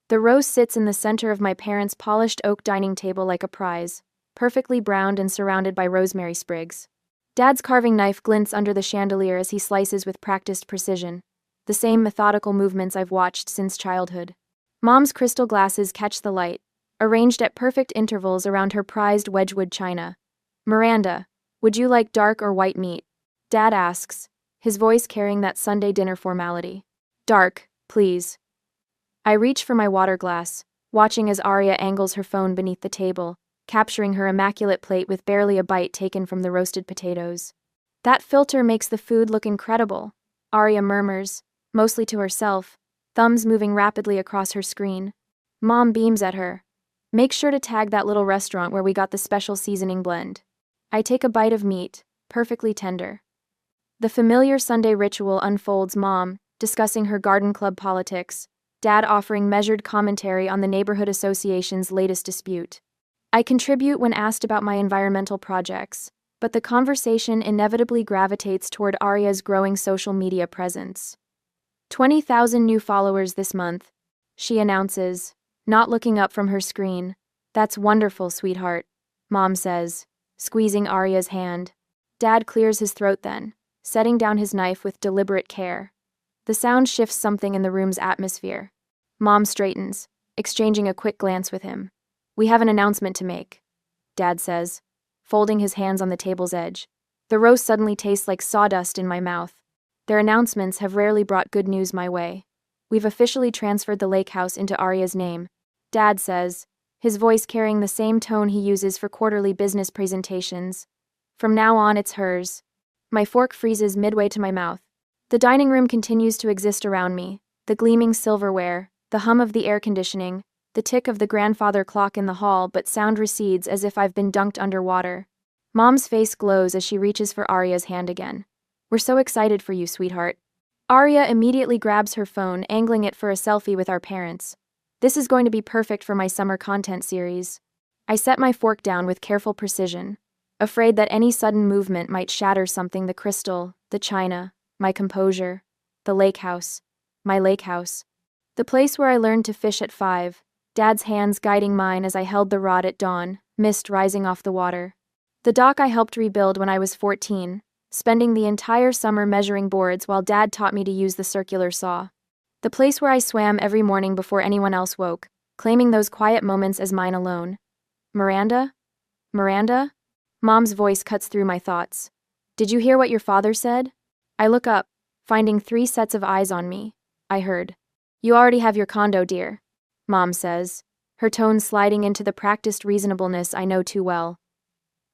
The rose sits in the center of my parents' polished oak dining table like a prize, perfectly browned and surrounded by rosemary sprigs. Dad's carving knife glints under the chandelier as he slices with practiced precision, the same methodical movements I've watched since childhood. Mom's crystal glasses catch the light, arranged at perfect intervals around her prized Wedgwood china. "Miranda, would you like dark or white meat?" Dad asks, his voice carrying that Sunday dinner formality. "Dark, please." I reach for my water glass, watching as Arya angles her phone beneath the table, capturing her immaculate plate with barely a bite taken from the roasted potatoes. "That filter makes the food look incredible," Arya murmurs, mostly to herself, thumbs moving rapidly across her screen. Mom beams at her. "Make sure to tag that little restaurant where we got the special seasoning blend." I take a bite of meat, perfectly tender. The familiar Sunday ritual unfolds, Mom discussing her garden club politics, Dad offering measured commentary on the neighborhood association's latest dispute. I contribute when asked about my environmental projects, but the conversation inevitably gravitates toward Arya's growing social media presence. 20,000 new followers this month, she announces, not looking up from her screen. "That's wonderful, sweetheart," Mom says, squeezing Arya's hand. Dad clears his throat then, setting down his knife with deliberate care. The sound shifts something in the room's atmosphere. Mom straightens, exchanging a quick glance with him. "We have an announcement to make," Dad says, folding his hands on the table's edge. The roast suddenly tastes like sawdust in my mouth. Their announcements have rarely brought good news my way. "We've officially transferred the lake house into Arya's name," Dad says, his voice carrying the same tone he uses for quarterly business presentations. "From now on, it's hers." My fork freezes midway to my mouth. The dining room continues to exist around me, the gleaming silverware, the hum of the air conditioning, the tick of the grandfather clock in the hall, but sound recedes as if I've been dunked underwater. Mom's face glows as she reaches for Arya's hand again. "We're so excited for you, sweetheart." Arya immediately grabs her phone, angling it for a selfie with our parents. "This is going to be perfect for my summer content series." I set my fork down with careful precision, afraid that any sudden movement might shatter something: the crystal, the china, my composure, the lake house, my lake house. The place where I learned to fish at 5, Dad's hands guiding mine as I held the rod at dawn, mist rising off the water. The dock I helped rebuild when I was 14, spending the entire summer measuring boards while Dad taught me to use the circular saw. The place where I swam every morning before anyone else woke, claiming those quiet moments as mine alone. "Miranda? Miranda?" Mom's voice cuts through my thoughts. "Did you hear what your father said?" I look up, finding 3 sets of eyes on me. I heard. "You already have your condo, dear," Mom says, her tone sliding into the practiced reasonableness I know too well.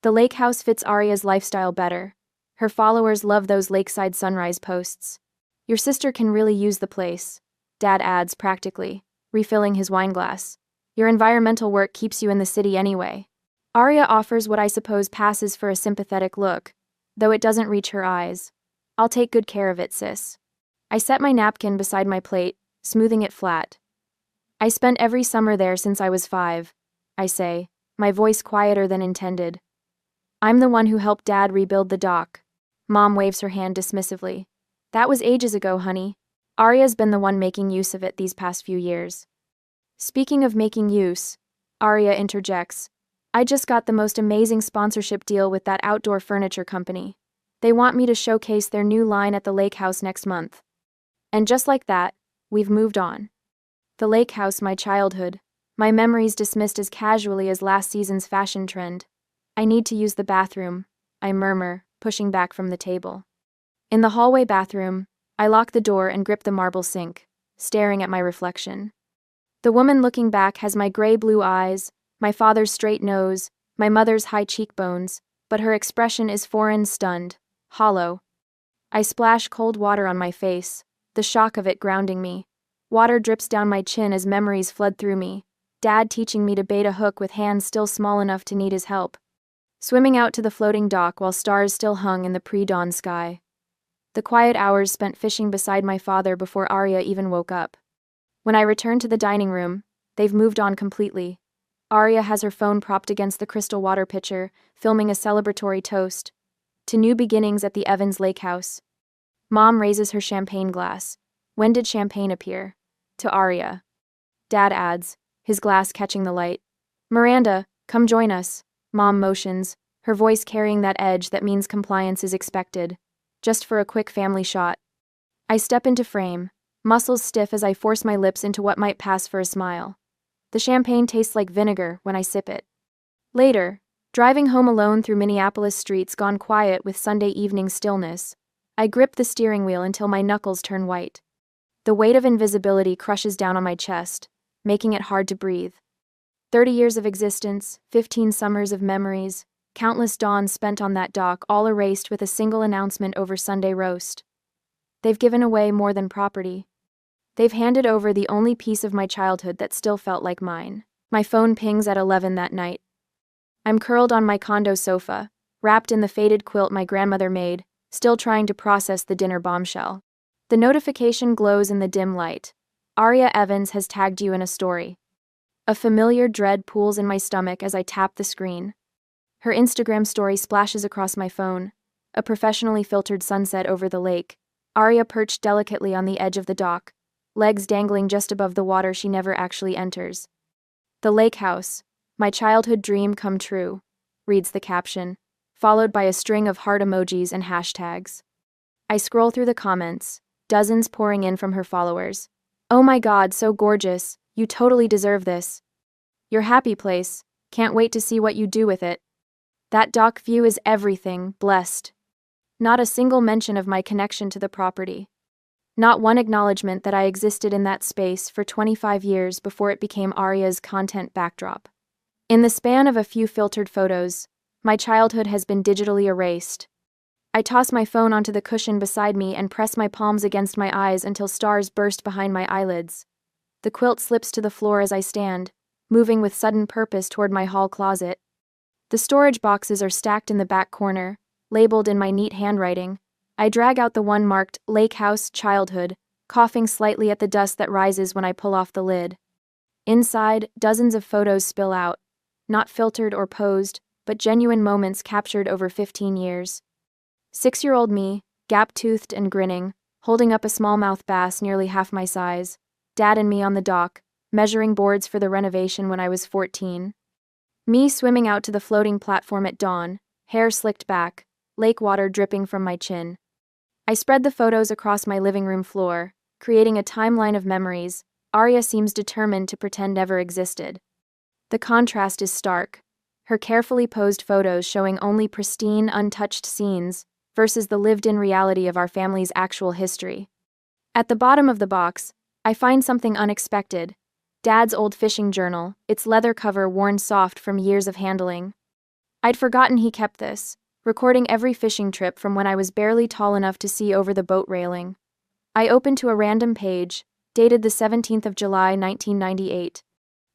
The lake house fits Arya's lifestyle better. Her followers love those lakeside sunrise posts. "Your sister can really use the place," Dad adds practically, refilling his wine glass. "Your environmental work keeps you in the city anyway." Arya offers what I suppose passes for a sympathetic look, though it doesn't reach her eyes. "I'll take good care of it, sis." I set my napkin beside my plate, smoothing it flat. "I spent every summer there since I was 5, I say, my voice quieter than intended. "I'm the one who helped Dad rebuild the dock." Mom waves her hand dismissively. "That was ages ago, honey. Arya's been the one making use of it these past few years." Speaking of making use, Arya interjects, "I just got the most amazing sponsorship deal with that outdoor furniture company. They want me to showcase their new line at the lake house next month." And just like that, we've moved on. The lake house, my childhood, my memories dismissed as casually as last season's fashion trend. "I need to use the bathroom," I murmur, pushing back from the table. In the hallway bathroom, I lock the door and grip the marble sink, staring at my reflection. The woman looking back has my gray-blue eyes, my father's straight nose, my mother's high cheekbones, but her expression is foreign, stunned, hollow. I splash cold water on my face, the shock of it grounding me. Water drips down my chin as memories flood through me. Dad teaching me to bait a hook with hands still small enough to need his help. Swimming out to the floating dock while stars still hung in the pre-dawn sky. The quiet hours spent fishing beside my father before Arya even woke up. When I return to the dining room, they've moved on completely. Arya has her phone propped against the crystal water pitcher, filming a celebratory toast to new beginnings at the Evans Lake House. Mom raises her champagne glass. When did champagne appear? To Arya. Dad adds, his glass catching the light. Miranda, come join us. Mom motions, her voice carrying that edge that means compliance is expected. Just for a quick family shot. I step into frame, muscles stiff as I force my lips into what might pass for a smile. The champagne tastes like vinegar when I sip it. Later, driving home alone through Minneapolis streets gone quiet with Sunday evening stillness, I grip the steering wheel until my knuckles turn white. The weight of invisibility crushes down on my chest, making it hard to breathe. 30 years of existence, 15 summers of memories, countless dawns spent on that dock, all erased with a single announcement over Sunday roast. They've given away more than property. They've handed over the only piece of my childhood that still felt like mine. My phone pings at 11 that night. I'm curled on my condo sofa, wrapped in the faded quilt my grandmother made, still trying to process the dinner bombshell. The notification glows in the dim light. Aria Evans has tagged you in a story. A familiar dread pools in my stomach as I tap the screen. Her Instagram story splashes across my phone. A professionally filtered sunset over the lake. Aria perched delicately on the edge of the dock, legs dangling just above the water she never actually enters. The lake house, my childhood dream come true, reads the caption, followed by a string of heart emojis and hashtags. I scroll through the comments, dozens pouring in from her followers. Oh my God, so gorgeous, you totally deserve this. Your happy place, can't wait to see what you do with it. That dock view is everything, blessed. Not a single mention of my connection to the property. Not one acknowledgement that I existed in that space for 25 years before it became Aria's content backdrop. In the span of a few filtered photos, my childhood has been digitally erased. I toss my phone onto the cushion beside me and press my palms against my eyes until stars burst behind my eyelids. The quilt slips to the floor as I stand, moving with sudden purpose toward my hall closet. The storage boxes are stacked in the back corner, labeled in my neat handwriting. I drag out the one marked Lake House Childhood, coughing slightly at the dust that rises when I pull off the lid. Inside, dozens of photos spill out, not filtered or posed, but genuine moments captured over 15 years. 6-year-old me, gap-toothed and grinning, holding up a smallmouth bass nearly half my size. Dad and me on the dock, measuring boards for the renovation when I was 14. Me swimming out to the floating platform at dawn, hair slicked back, lake water dripping from my chin. I spread the photos across my living room floor, creating a timeline of memories. Aria seems determined to pretend never existed. The contrast is stark. Her carefully posed photos showing only pristine, untouched scenes, versus the lived-in reality of our family's actual history. At the bottom of the box, I find something unexpected. Dad's old fishing journal, its leather cover worn soft from years of handling. I'd forgotten he kept this, recording every fishing trip from when I was barely tall enough to see over the boat railing. I opened to a random page, dated the 17th of July, 1998.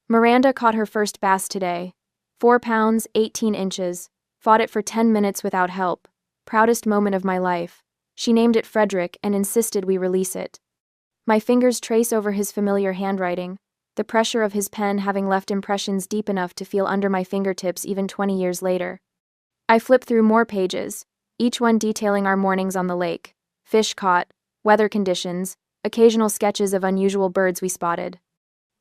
Miranda caught her first bass today. 4 pounds, 18 inches. Fought it for 10 minutes without help. Proudest moment of my life. She named it Frederick and insisted we release it. My fingers trace over his familiar handwriting, the pressure of his pen having left impressions deep enough to feel under my fingertips even 20 years later. I flip through more pages, each one detailing our mornings on the lake, fish caught, weather conditions, occasional sketches of unusual birds we spotted.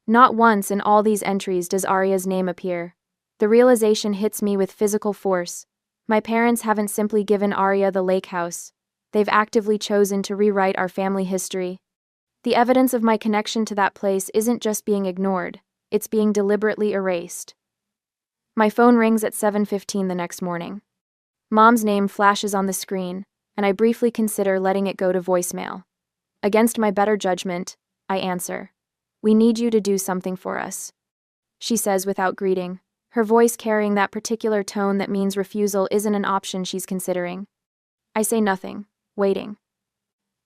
Not once in all these entries does Aria's name appear. The realization hits me with physical force. My parents haven't simply given Aria the lake house. They've actively chosen to rewrite our family history. The evidence of my connection to that place isn't just being ignored, it's being deliberately erased. My phone rings at 7:15 the next morning. Mom's name flashes on the screen, and I briefly consider letting it go to voicemail. Against my better judgment, I answer. We need you to do something for us, she says without greeting, her voice carrying that particular tone that means refusal isn't an option she's considering. I say nothing, waiting.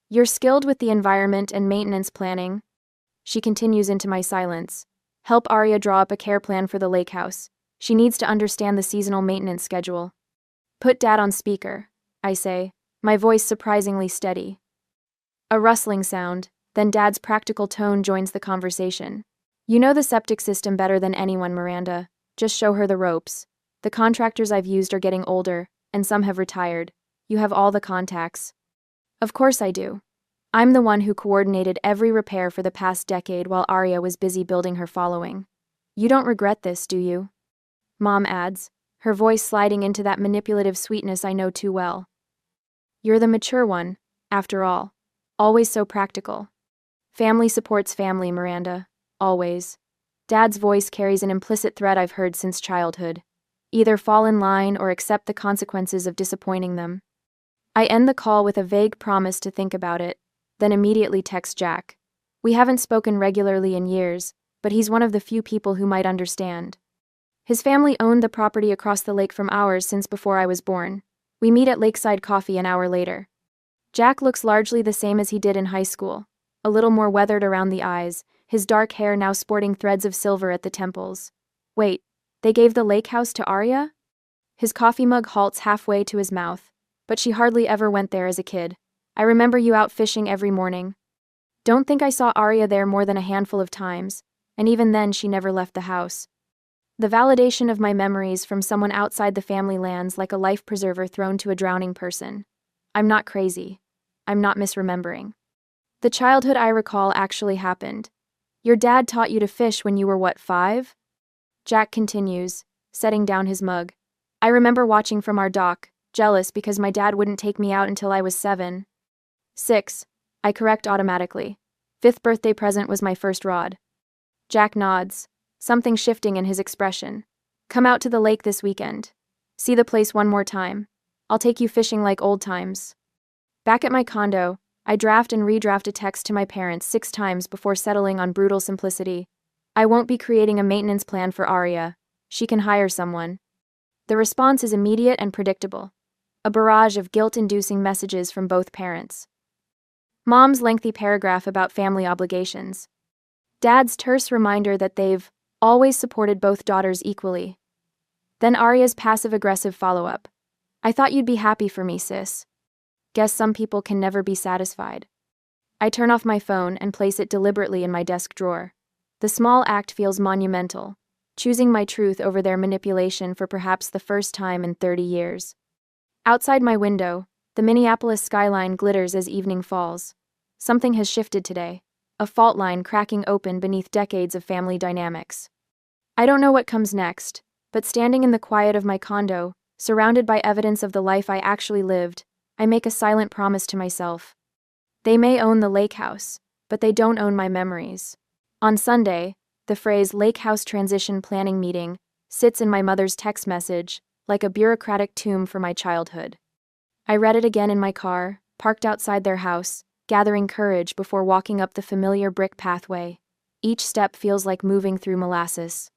You're skilled with the environment and maintenance planning, she continues into my silence. Help Aria draw up a care plan for the lake house. She needs to understand the seasonal maintenance schedule. Put Dad on speaker, I say, my voice surprisingly steady. A rustling sound, then Dad's practical tone joins the conversation. You know the septic system better than anyone, Miranda. Just show her the ropes. The contractors I've used are getting older, and some have retired. You have all the contacts. Of course I do. I'm the one who coordinated every repair for the past decade while Arya was busy building her following. You don't regret this, do you? Mom adds, her voice sliding into that manipulative sweetness I know too well. You're the mature one, after all. Always so practical. Family supports family, Miranda. Always. Dad's voice carries an implicit thread I've heard since childhood. Either fall in line or accept the consequences of disappointing them. I end the call with a vague promise to think about it, then immediately text Jack. We haven't spoken regularly in years, but he's one of the few people who might understand. His family owned the property across the lake from ours since before I was born. We meet at Lakeside Coffee an hour later. Jack looks largely the same as he did in high school, a little more weathered around the eyes, his dark hair now sporting threads of silver at the temples. Wait, they gave the lake house to Arya? His coffee mug halts halfway to his mouth, but she hardly ever went there as a kid. I remember you out fishing every morning. Don't think I saw Arya there more than a handful of times, and even then she never left the house. The validation of my memories from someone outside the family lands like a life preserver thrown to a drowning person. I'm not crazy. I'm not misremembering. The childhood I recall actually happened. Your dad taught you to fish when you were what, 5? Jack continues, setting down his mug. I remember watching from our dock, jealous because my dad wouldn't take me out until I was 7. 6. I correct automatically. 5th birthday present was my first rod. Jack nods, something shifting in his expression. Come out to the lake this weekend. See the place one more time. I'll take you fishing like old times. Back at my condo, I draft and redraft a text to my parents 6 times before settling on brutal simplicity. I won't be creating a maintenance plan for Arya. She can hire someone. The response is immediate and predictable. A barrage of guilt-inducing messages from both parents. Mom's lengthy paragraph about family obligations. Dad's terse reminder that they've always supported both daughters equally. Then Arya's passive-aggressive follow-up. I thought you'd be happy for me, sis. Guess some people can never be satisfied. I turn off my phone and place it deliberately in my desk drawer. The small act feels monumental, choosing my truth over their manipulation for perhaps the first time in 30 years. Outside my window, the Minneapolis skyline glitters as evening falls. Something has shifted today, a fault line cracking open beneath decades of family dynamics. I don't know what comes next, but standing in the quiet of my condo, surrounded by evidence of the life I actually lived, I make a silent promise to myself. They may own the lake house, but they don't own my memories. On Sunday, the phrase lake house transition planning meeting sits in my mother's text message, like a bureaucratic tomb for my childhood. I read it again in my car, parked outside their house, gathering courage before walking up the familiar brick pathway. Each step feels like moving through molasses.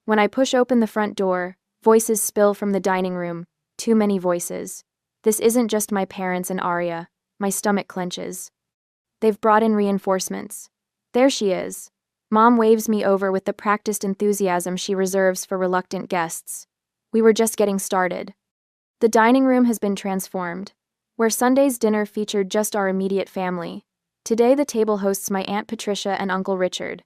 When I push open the front door, voices spill from the dining room, too many voices. This isn't just my parents and Arya. My stomach clenches. They've brought in reinforcements. There she is. Mom waves me over with the practiced enthusiasm she reserves for reluctant guests. We were just getting started. The dining room has been transformed. Where Sunday's dinner featured just our immediate family, today the table hosts my Aunt Patricia and Uncle Richard.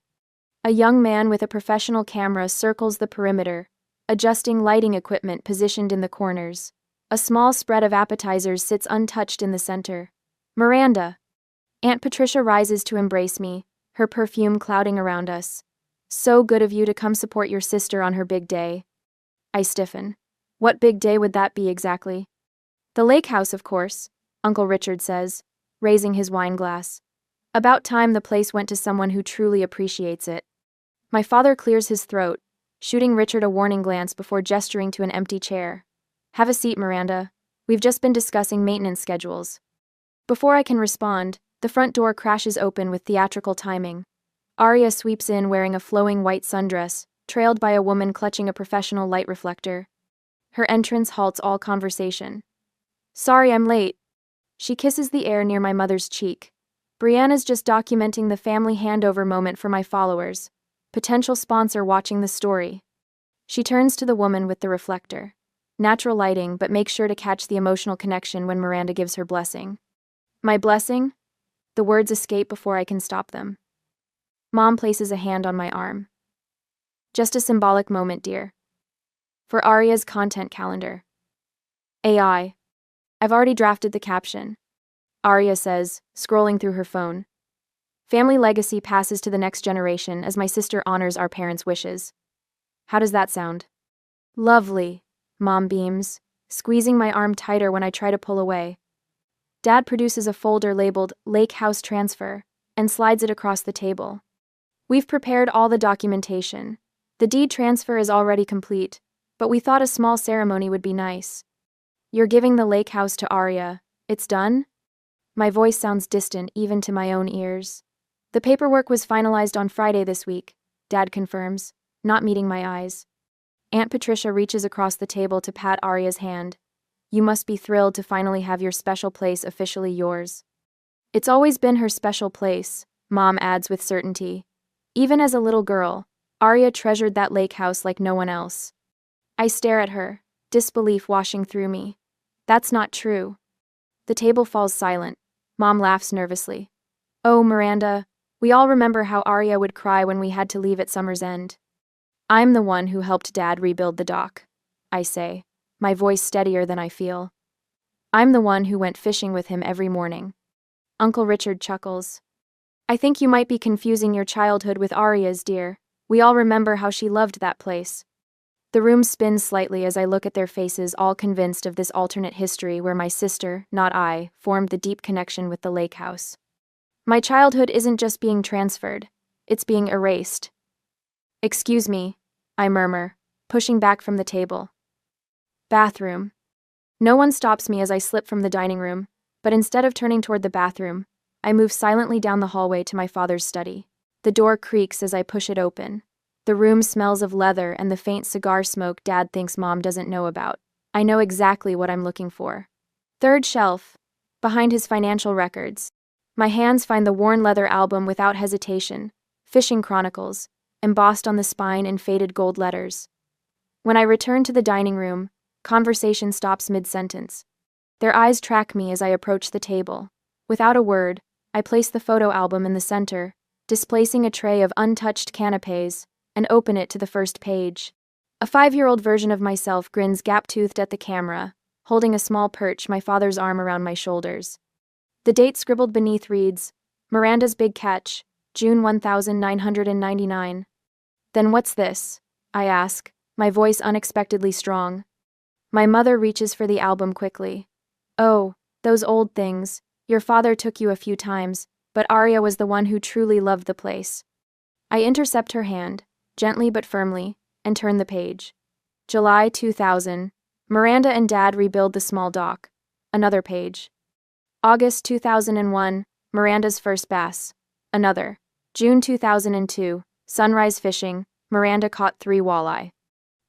A young man with a professional camera circles the perimeter, adjusting lighting equipment positioned in the corners. A small spread of appetizers sits untouched in the center. Miranda. Aunt Patricia rises to embrace me, her perfume clouding around us. So good of you to come support your sister on her big day. I stiffen. What big day would that be exactly? The lake house, of course, Uncle Richard says, raising his wine glass. About time the place went to someone who truly appreciates it. My father clears his throat, shooting Richard a warning glance before gesturing to an empty chair. Have a seat, Miranda. We've just been discussing maintenance schedules. Before I can respond, the front door crashes open with theatrical timing. Arya sweeps in wearing a flowing white sundress, trailed by a woman clutching a professional light reflector. Her entrance halts all conversation. Sorry I'm late. She kisses the air near my mother's cheek. Brianna's just documenting the family handover moment for my followers. Potential sponsor watching the story. She turns to the woman with the reflector. Natural lighting, but make sure to catch the emotional connection when Miranda gives her blessing. My blessing? The words escape before I can stop them. Mom places a hand on my arm. Just a symbolic moment, dear. For Arya's content calendar. AI. I've already drafted the caption. Arya says, scrolling through her phone. Family legacy passes to the next generation as my sister honors our parents' wishes. How does that sound? Lovely, Mom beams, squeezing my arm tighter when I try to pull away. Dad produces a folder labeled Lake House Transfer and slides it across the table. We've prepared all the documentation. The deed transfer is already complete, but we thought a small ceremony would be nice. You're giving the lake house to Arya. It's done? My voice sounds distant even to my own ears. The paperwork was finalized on Friday this week, Dad confirms, not meeting my eyes. Aunt Patricia reaches across the table to pat Arya's hand. You must be thrilled to finally have your special place officially yours. It's always been her special place, Mom adds with certainty. Even as a little girl, Arya treasured that lake house like no one else. I stare at her, disbelief washing through me. That's not true. The table falls silent. Mom laughs nervously. Oh, Miranda, we all remember how Arya would cry when we had to leave at summer's end. I'm the one who helped Dad rebuild the dock, I say, my voice steadier than I feel. I'm the one who went fishing with him every morning. Uncle Richard chuckles. I think you might be confusing your childhood with Arya's, dear. We all remember how she loved that place. The room spins slightly as I look at their faces, all convinced of this alternate history where my sister, not I, formed the deep connection with the lake house. My childhood isn't just being transferred, it's being erased. Excuse me, I murmur, pushing back from the table. Bathroom. No one stops me as I slip from the dining room, but instead of turning toward the bathroom, I move silently down the hallway to my father's study. The door creaks as I push it open. The room smells of leather and the faint cigar smoke Dad thinks Mom doesn't know about. I know exactly what I'm looking for. Third shelf, behind his financial records. My hands find the worn leather album without hesitation, Fishing Chronicles, embossed on the spine in faded gold letters. When I return to the dining room, conversation stops mid-sentence. Their eyes track me as I approach the table. Without a word, I place the photo album in the center, displacing a tray of untouched canapés, and open it to the first page. A 5-year-old version of myself grins gap-toothed at the camera, holding a small perch, my father's arm around my shoulders. The date scribbled beneath reads, Miranda's Big Catch, June 1999. Then what's this? I ask, my voice unexpectedly strong. My mother reaches for the album quickly. Oh, those old things. Your father took you a few times, but Arya was the one who truly loved the place. I intercept her hand, gently but firmly, and turn the page. July 2000. Miranda and Dad rebuild the small dock. Another page. August 2001. Miranda's first bass. Another. June 2002. Sunrise fishing. Miranda caught 3 walleye.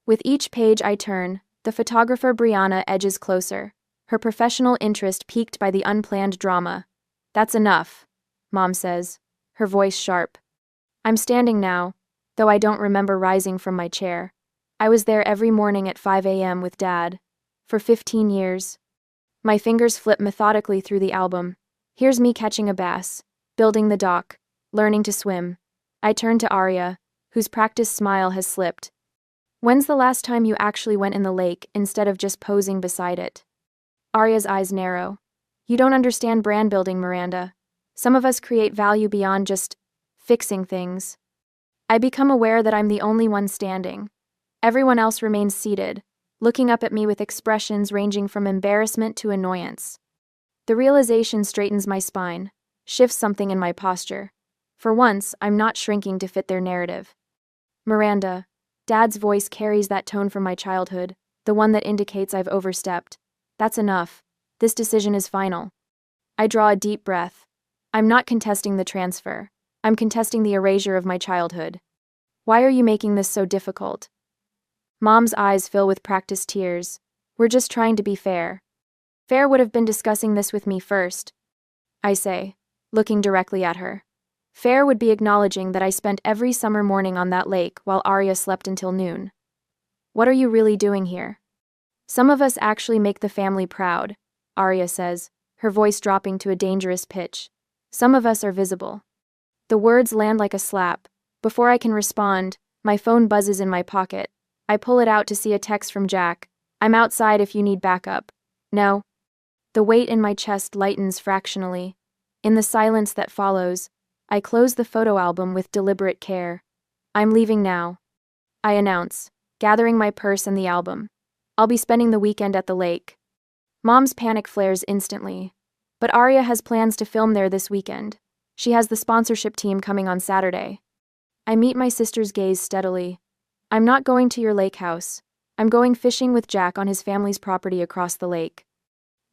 With each page I turn, the photographer Brianna edges closer, her professional interest piqued by the unplanned drama. That's enough, Mom says, her voice sharp. I'm standing now, though I don't remember rising from my chair. I was there every morning at 5 a.m. with Dad. For 15 years. My fingers flip methodically through the album. Here's me catching a bass, building the dock, learning to swim. I turn to Arya, whose practiced smile has slipped. When's the last time you actually went in the lake instead of just posing beside it? Arya's eyes narrow. You don't understand brand building, Miranda. Some of us create value beyond just fixing things. I become aware that I'm the only one standing. Everyone else remains seated, looking up at me with expressions ranging from embarrassment to annoyance. The realization straightens my spine, shifts something in my posture. For once, I'm not shrinking to fit their narrative. Miranda, Dad's voice carries that tone from my childhood, the one that indicates I've overstepped. That's enough. This decision is final. I draw a deep breath. I'm not contesting the transfer. I'm contesting the erasure of my childhood. Why are you making this so difficult? Mom's eyes fill with practiced tears. We're just trying to be fair. Fair would have been discussing this with me first, I say, looking directly at her. Fair would be acknowledging that I spent every summer morning on that lake while Arya slept until noon. What are you really doing here? Some of us actually make the family proud, Arya says, her voice dropping to a dangerous pitch. Some of us are visible. The words land like a slap. Before I can respond, my phone buzzes in my pocket. I pull it out to see a text from Jack. I'm outside if you need backup. No. The weight in my chest lightens fractionally. In the silence that follows, I close the photo album with deliberate care. I'm leaving now, I announce, gathering my purse and the album. I'll be spending the weekend at the lake. Mom's panic flares instantly. But Arya has plans to film there this weekend. She has the sponsorship team coming on Saturday. I meet my sister's gaze steadily. I'm not going to your lake house. I'm going fishing with Jack on his family's property across the lake.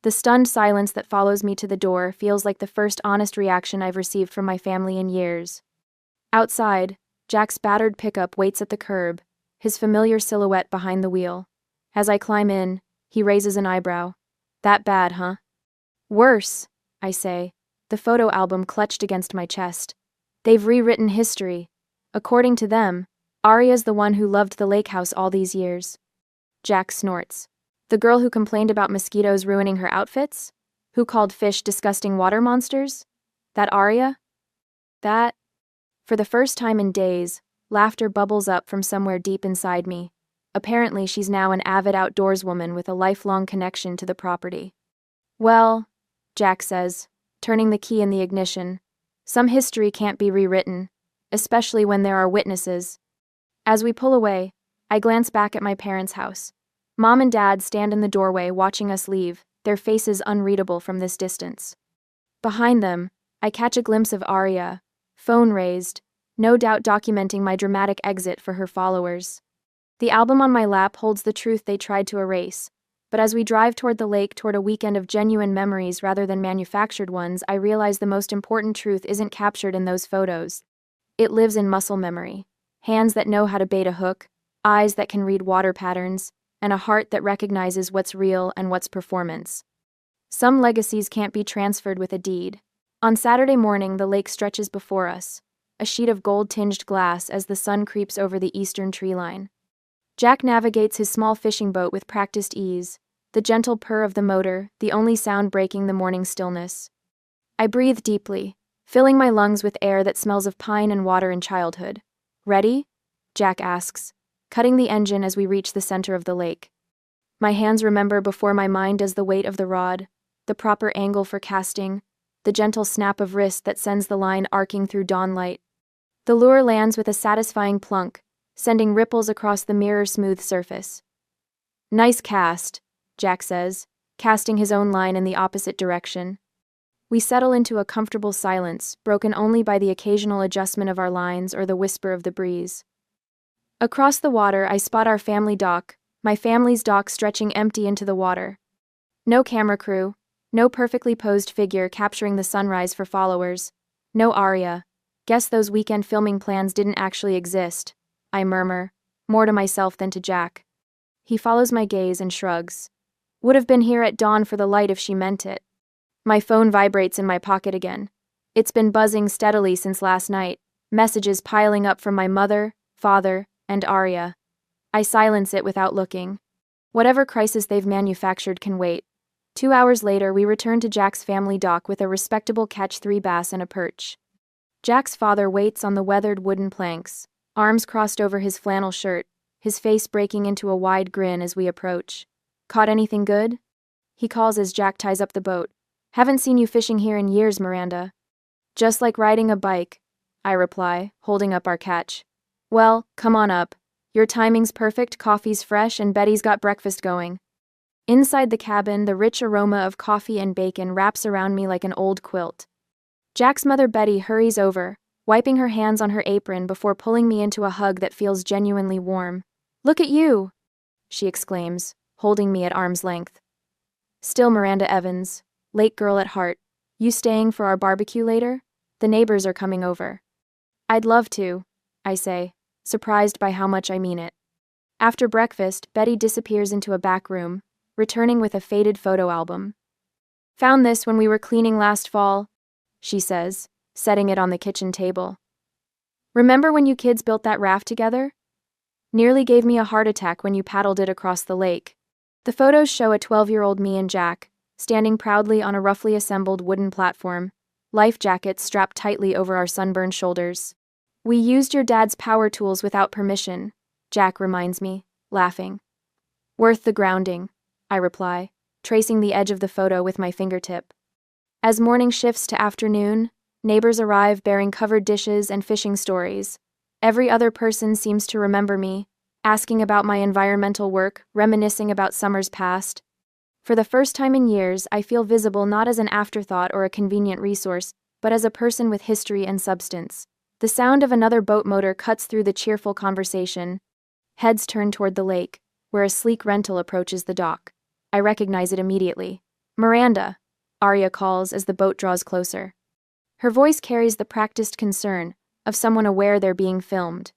The stunned silence that follows me to the door feels like the first honest reaction I've received from my family in years. Outside, Jack's battered pickup waits at the curb, his familiar silhouette behind the wheel. As I climb in, he raises an eyebrow. That bad, huh? Worse, I say, the photo album clutched against my chest. They've rewritten history. According to them, Arya's the one who loved the lake house all these years. Jack snorts. The girl who complained about mosquitoes ruining her outfits? Who called fish disgusting water monsters? That Arya? That? For the first time in days, laughter bubbles up from somewhere deep inside me. Apparently, she's now an avid outdoorswoman with a lifelong connection to the property. Well, Jack says, turning the key in the ignition, some history can't be rewritten, especially when there are witnesses. As we pull away, I glance back at my parents' house. Mom and Dad stand in the doorway watching us leave, their faces unreadable from this distance. Behind them, I catch a glimpse of Arya, phone raised, no doubt documenting my dramatic exit for her followers. The album on my lap holds the truth they tried to erase, but as we drive toward the lake toward a weekend of genuine memories rather than manufactured ones, I realize the most important truth isn't captured in those photos. It lives in muscle memory, hands that know how to bait a hook, eyes that can read water patterns, and a heart that recognizes what's real and what's performance. Some legacies can't be transferred with a deed. On Saturday morning, the lake stretches before us, a sheet of gold-tinged glass as the sun creeps over the eastern tree line. Jack navigates his small fishing boat with practiced ease, the gentle purr of the motor, the only sound breaking the morning stillness. I breathe deeply, filling my lungs with air that smells of pine and water in childhood. Ready? Jack asks, cutting the engine as we reach the center of the lake. My hands remember before my mind does the weight of the rod, the proper angle for casting, the gentle snap of wrist that sends the line arcing through dawnlight. The lure lands with a satisfying plunk, sending ripples across the mirror-smooth surface. Nice cast, Jack says, casting his own line in the opposite direction. We settle into a comfortable silence, broken only by the occasional adjustment of our lines or the whisper of the breeze. Across the water, I spot our family dock, my family's dock stretching empty into the water. No camera crew, no perfectly posed figure capturing the sunrise for followers. No Arya. Guess those weekend filming plans didn't actually exist, I murmur, more to myself than to Jack. He follows my gaze and shrugs. Would have been here at dawn for the light if she meant it. My phone vibrates in my pocket again. It's been buzzing steadily since last night, messages piling up from my mother, father, and Arya. I silence it without looking. Whatever crisis they've manufactured can wait. 2 hours later, we return to Jack's family dock with a respectable catch-3 bass and a perch. Jack's father waits on the weathered wooden planks, arms crossed over his flannel shirt, his face breaking into a wide grin as we approach. Caught anything good? He calls as Jack ties up the boat. Haven't seen you fishing here in years, Miranda. Just like riding a bike, I reply, holding up our catch. Well, come on up. Your timing's perfect, coffee's fresh, and Betty's got breakfast going. Inside the cabin, the rich aroma of coffee and bacon wraps around me like an old quilt. Jack's mother Betty hurries over, wiping her hands on her apron before pulling me into a hug that feels genuinely warm. Look at you, she exclaims, holding me at arm's length. Still Miranda Evans, lake girl at heart. You staying for our barbecue later? The neighbors are coming over. I'd love to, I say, surprised by how much I mean it. After breakfast, Betty disappears into a back room, returning with a faded photo album. Found this when we were cleaning last fall, she says, setting it on the kitchen table. Remember when you kids built that raft together? Nearly gave me a heart attack when you paddled it across the lake. The photos show a 12-year-old me and Jack, standing proudly on a roughly assembled wooden platform, life jackets strapped tightly over our sunburned shoulders. We used your dad's power tools without permission, Jack reminds me, laughing. Worth the grounding, I reply, tracing the edge of the photo with my fingertip. As morning shifts to afternoon, neighbors arrive bearing covered dishes and fishing stories. Every other person seems to remember me, asking about my environmental work, reminiscing about summers past. For the first time in years, I feel visible not as an afterthought or a convenient resource, but as a person with history and substance. The sound of another boat motor cuts through the cheerful conversation. Heads turn toward the lake, where a sleek rental approaches the dock. I recognize it immediately. "Miranda," Arya calls as the boat draws closer. Her voice carries the practiced concern of someone aware they're being filmed.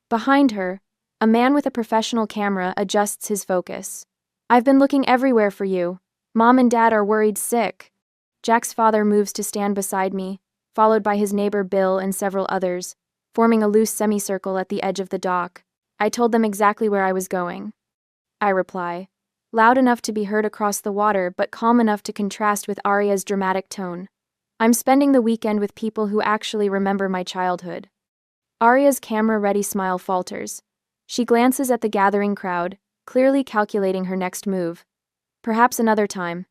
Behind her, a man with a professional camera adjusts his focus. "I've been looking everywhere for you. Mom and Dad are worried sick." Jack's father moves to stand beside me, followed by his neighbor Bill and several others, forming a loose semicircle at the edge of the dock. "I told them exactly where I was going," I reply, loud enough to be heard across the water but calm enough to contrast with Arya's dramatic tone. "I'm spending the weekend with people who actually remember my childhood." Arya's camera-ready smile falters. She glances at the gathering crowd, clearly calculating her next move. "Perhaps another time."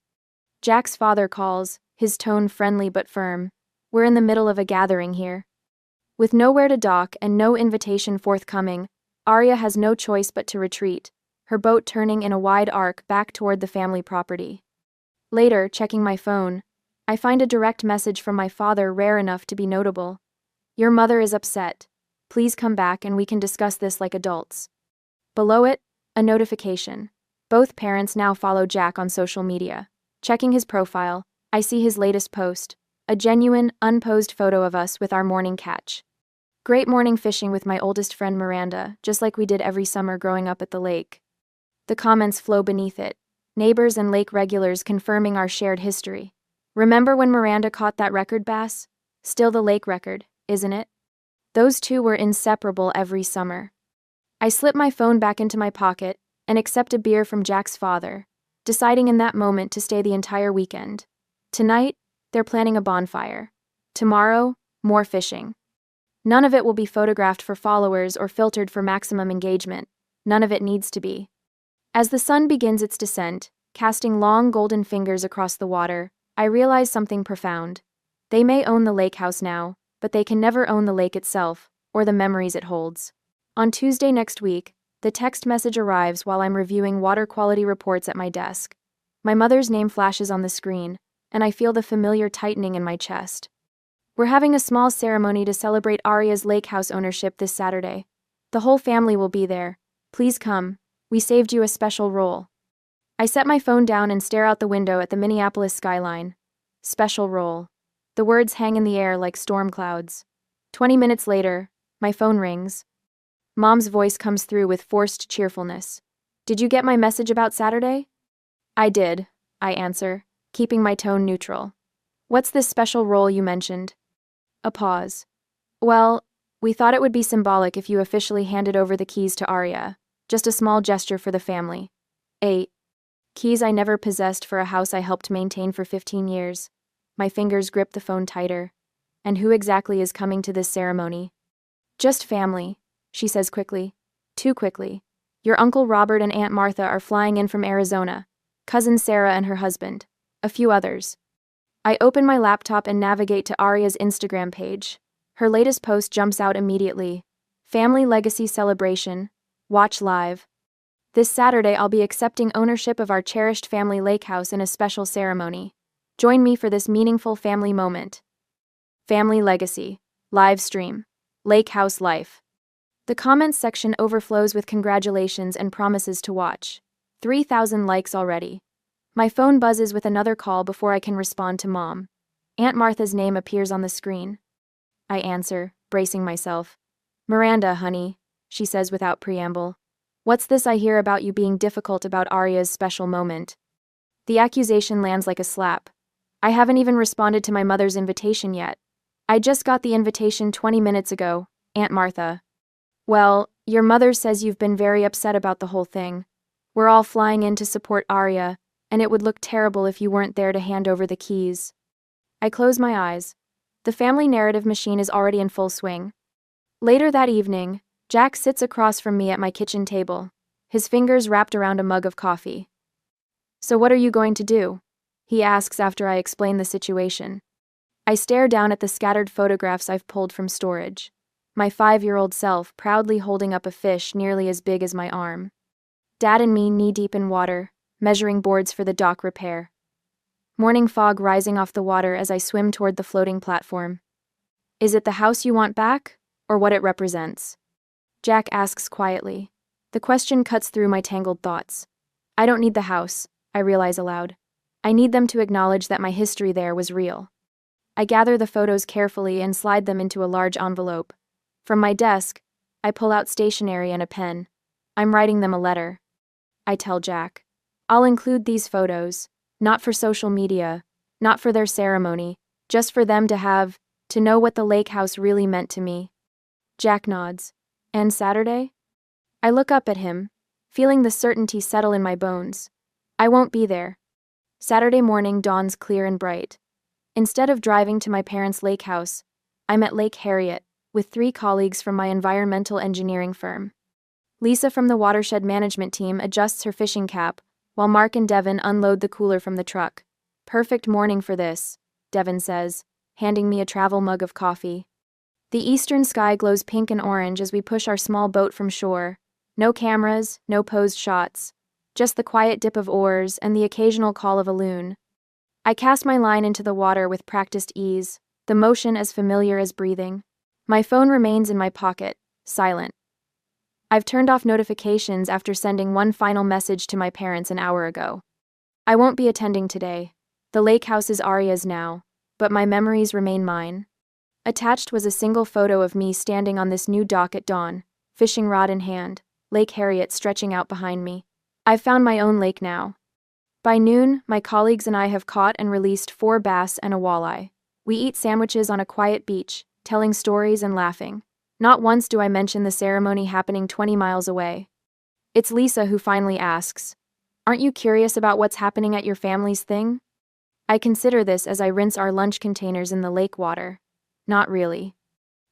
Jack's father calls, his tone friendly but firm. "We're in the middle of a gathering here." With nowhere to dock and no invitation forthcoming, Arya has no choice but to retreat, her boat turning in a wide arc back toward the family property. Later, checking my phone, I find a direct message from my father rare enough to be notable. "Your mother is upset. Please come back and we can discuss this like adults." Below it, a notification. Both parents now follow Jack on social media. Checking his profile, I see his latest post, a genuine, unposed photo of us with our morning catch. "Great morning fishing with my oldest friend Miranda, just like we did every summer growing up at the lake." The comments flow beneath it, neighbors and lake regulars confirming our shared history. "Remember when Miranda caught that record bass? Still the lake record, isn't it?" Those two were inseparable every summer. I slip my phone back into my pocket and accept a beer from Jack's father, deciding in that moment to stay the entire weekend. Tonight, they're planning a bonfire. Tomorrow, more fishing. None of it will be photographed for followers or filtered for maximum engagement. None of it needs to be. As the sun begins its descent, casting long golden fingers across the water, I realize something profound. They may own the lake house now, but they can never own the lake itself, or the memories it holds. On Tuesday next week, the text message arrives while I'm reviewing water quality reports at my desk. My mother's name flashes on the screen, and I feel the familiar tightening in my chest. "We're having a small ceremony to celebrate Arya's lake house ownership this Saturday. The whole family will be there. Please come. We saved you a special role." I set my phone down and stare out the window at the Minneapolis skyline. Special role. The words hang in the air like storm clouds. 20 minutes later, my phone rings. Mom's voice comes through with forced cheerfulness. "Did you get my message about Saturday?" "I did," I answer, keeping my tone neutral. "What's this special role you mentioned?" A pause. "Well, we thought it would be symbolic if you officially handed over the keys to Arya. Just a small gesture for the family." 8. Keys I never possessed for a house I helped maintain for 15 years. My fingers grip the phone tighter. "And who exactly is coming to this ceremony?" "Just family," she says quickly. Too quickly. "Your Uncle Robert and Aunt Martha are flying in from Arizona. Cousin Sarah and her husband. A few others." I open my laptop and navigate to Arya's Instagram page. Her latest post jumps out immediately. "Family Legacy Celebration. Watch live. This Saturday I'll be accepting ownership of our cherished family lake house in a special ceremony. Join me for this meaningful family moment." Family Legacy. Live stream. Lake house life. The comments section overflows with congratulations and promises to watch. 3,000 likes already. My phone buzzes with another call before I can respond to Mom. Aunt Martha's name appears on the screen. I answer, bracing myself. "Miranda, honey," she says without preamble. "What's this I hear about you being difficult about Arya's special moment?" The accusation lands like a slap. I haven't even responded to my mother's invitation yet. "I just got the invitation 20 minutes ago, Aunt Martha." "Well, your mother says you've been very upset about the whole thing. We're all flying in to support Arya, and it would look terrible if you weren't there to hand over the keys." I close my eyes. The family narrative machine is already in full swing. Later that evening, Jack sits across from me at my kitchen table, his fingers wrapped around a mug of coffee. "So what are you going to do?" he asks after I explain the situation. I stare down at the scattered photographs I've pulled from storage. My 5-year-old self proudly holding up a fish nearly as big as my arm. Dad and me knee-deep in water, measuring boards for the dock repair. Morning fog rising off the water as I swim toward the floating platform. "Is it the house you want back, or what it represents?" Jack asks quietly. The question cuts through my tangled thoughts. I don't need the house, I realize aloud. I need them to acknowledge that my history there was real. I gather the photos carefully and slide them into a large envelope. From my desk, I pull out stationery and a pen. I'm writing them a letter. I tell Jack. I'll include these photos, not for social media, not for their ceremony, just for them to know what the lake house really meant to me. Jack nods. And Saturday? I look up at him, feeling the certainty settle in my bones. I won't be there. Saturday morning dawns clear and bright. Instead of driving to my parents' lake house, I'm at Lake Harriet, with 3 colleagues from my environmental engineering firm. Lisa from the watershed management team adjusts her fishing cap, while Mark and Devin unload the cooler from the truck. "Perfect morning for this," Devin says, handing me a travel mug of coffee. The eastern sky glows pink and orange as we push our small boat from shore. No cameras, no posed shots. Just the quiet dip of oars and the occasional call of a loon. I cast my line into the water with practiced ease, the motion as familiar as breathing. My phone remains in my pocket, silent. I've turned off notifications after sending one final message to my parents an hour ago. I won't be attending today. The lake house is Aria's now, but my memories remain mine. Attached was a single photo of me standing on this new dock at dawn, fishing rod in hand, Lake Harriet stretching out behind me. I've found my own lake now. By noon, my colleagues and I have caught and released 4 bass and a walleye. We eat sandwiches on a quiet beach, telling stories and laughing. Not once do I mention the ceremony happening 20 miles away. It's Lisa who finally asks, "Aren't you curious about what's happening at your family's thing?" I consider this as I rinse our lunch containers in the lake water. Not really.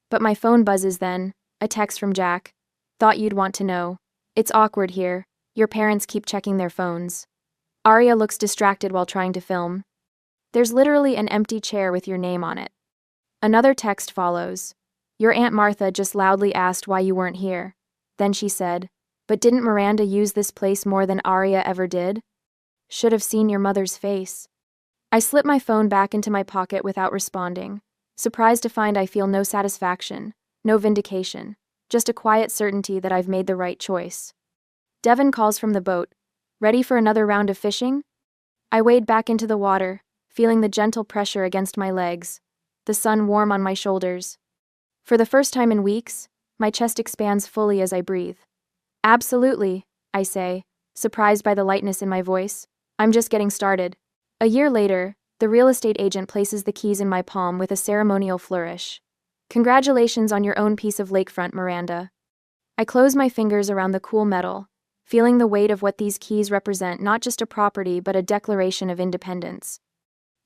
But my phone buzzes then, a text from Jack. "Thought you'd want to know. It's awkward here. Your parents keep checking their phones." Aria looks distracted while trying to film. "There's literally an empty chair with your name on it." Another text follows. "Your Aunt Martha just loudly asked why you weren't here." Then she said, "But didn't Miranda use this place more than Aria ever did? Should have seen your mother's face." I slip my phone back into my pocket without responding, surprised to find I feel no satisfaction, no vindication, just a quiet certainty that I've made the right choice. Devin calls from the boat. "Ready for another round of fishing?" I wade back into the water, feeling the gentle pressure against my legs, the sun warm on my shoulders. For the first time in weeks, my chest expands fully as I breathe. "Absolutely," I say, surprised by the lightness in my voice. "I'm just getting started." A year later, the real estate agent places the keys in my palm with a ceremonial flourish. "Congratulations on your own piece of lakefront, Miranda." I close my fingers around the cool metal, feeling the weight of what these keys represent, not just a property but a declaration of independence.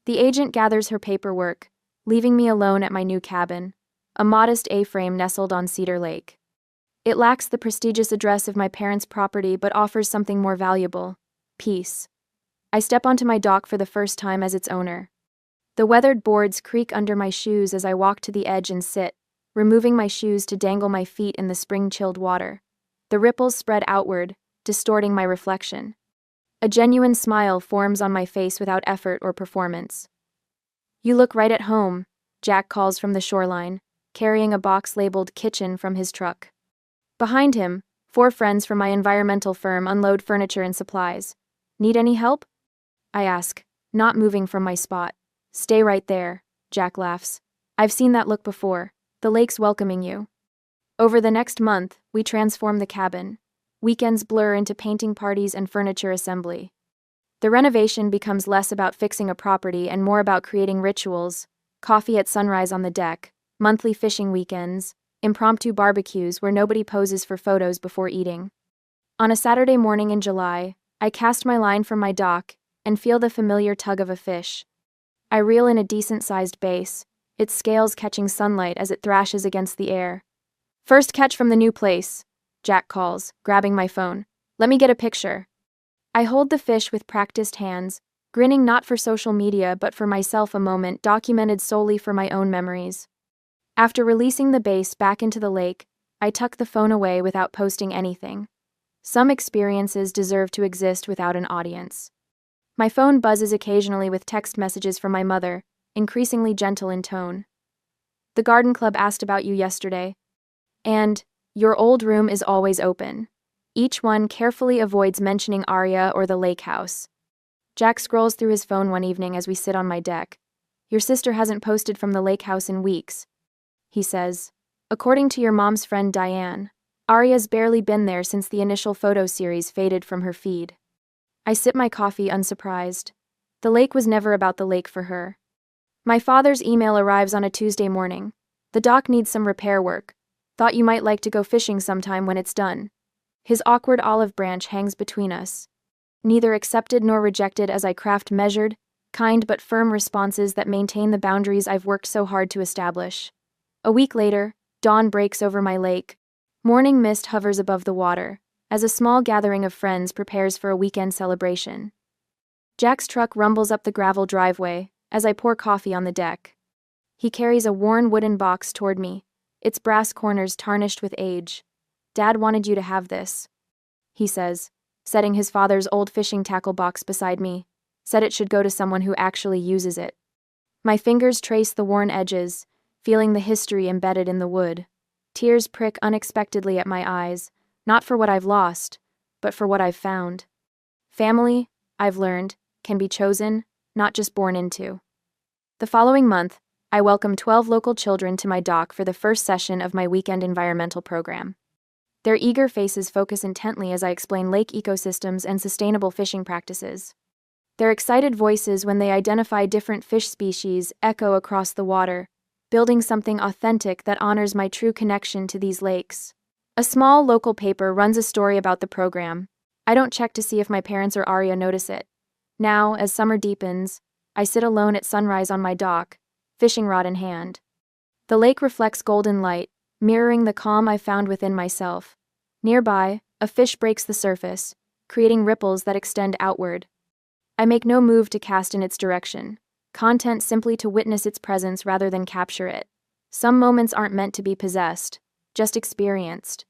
The agent gathers her paperwork, leaving me alone at my new cabin, a modest A-frame nestled on Cedar Lake. It lacks the prestigious address of my parents' property but offers something more valuable: peace. I step onto my dock for the first time as its owner. The weathered boards creak under my shoes as I walk to the edge and sit, removing my shoes to dangle my feet in the spring-chilled water. The ripples spread outward, distorting my reflection. A genuine smile forms on my face without effort or performance. "You look right at home," Jack calls from the shoreline, carrying a box labeled "Kitchen" from his truck. Behind him, 4 friends from my environmental firm unload furniture and supplies. "Need any help?" I ask, not moving from my spot. "Stay right there," Jack laughs. "I've seen that look before. The lake's welcoming you." Over the next month, we transform the cabin. Weekends blur into painting parties and furniture assembly. The renovation becomes less about fixing a property and more about creating rituals: coffee at sunrise on the deck, monthly fishing weekends, impromptu barbecues where nobody poses for photos before eating. On a Saturday morning in July, I cast my line from my dock and feel the familiar tug of a fish. I reel in a decent-sized bass, its scales catching sunlight as it thrashes against the air. "First catch from the new place," Jack calls, grabbing my phone. "Let me get a picture." I hold the fish with practiced hands, grinning not for social media but for myself, a moment documented solely for my own memories. After releasing the bass back into the lake, I tuck the phone away without posting anything. Some experiences deserve to exist without an audience. My phone buzzes occasionally with text messages from my mother, increasingly gentle in tone. The garden club asked about you yesterday. And, your old room is always open. Each one carefully avoids mentioning Arya or the lake house. Jack scrolls through his phone one evening as we sit on my deck. Your sister hasn't posted from the lake house in weeks, he says. According to your mom's friend Diane, Arya's barely been there since the initial photo series faded from her feed. I sip my coffee unsurprised. The lake was never about the lake for her. My father's email arrives on a Tuesday morning. The dock needs some repair work. Thought you might like to go fishing sometime when it's done. His awkward olive branch hangs between us. Neither accepted nor rejected as I craft measured, kind but firm responses that maintain the boundaries I've worked so hard to establish. A week later, dawn breaks over my lake. Morning mist hovers above the water, as a small gathering of friends prepares for a weekend celebration. Jack's truck rumbles up the gravel driveway as I pour coffee on the deck. He carries a worn wooden box toward me, its brass corners tarnished with age. Dad wanted you to have this, he says, setting his father's old fishing tackle box beside me. Said it should go to someone who actually uses it. My fingers trace the worn edges, feeling the history embedded in the wood. Tears prick unexpectedly at my eyes, not for what I've lost, but for what I've found. Family, I've learned, can be chosen, not just born into. The following month, I welcome 12 local children to my dock for the first session of my weekend environmental program. Their eager faces focus intently as I explain lake ecosystems and sustainable fishing practices. Their excited voices when they identify different fish species echo across the water, building something authentic that honors my true connection to these lakes. A small local paper runs a story about the program. I don't check to see if my parents or Arya notice it. Now, as summer deepens, I sit alone at sunrise on my dock, fishing rod in hand. The lake reflects golden light, mirroring the calm I found within myself. Nearby, a fish breaks the surface, creating ripples that extend outward. I make no move to cast in its direction, content simply to witness its presence rather than capture it. Some moments aren't meant to be possessed, just experienced.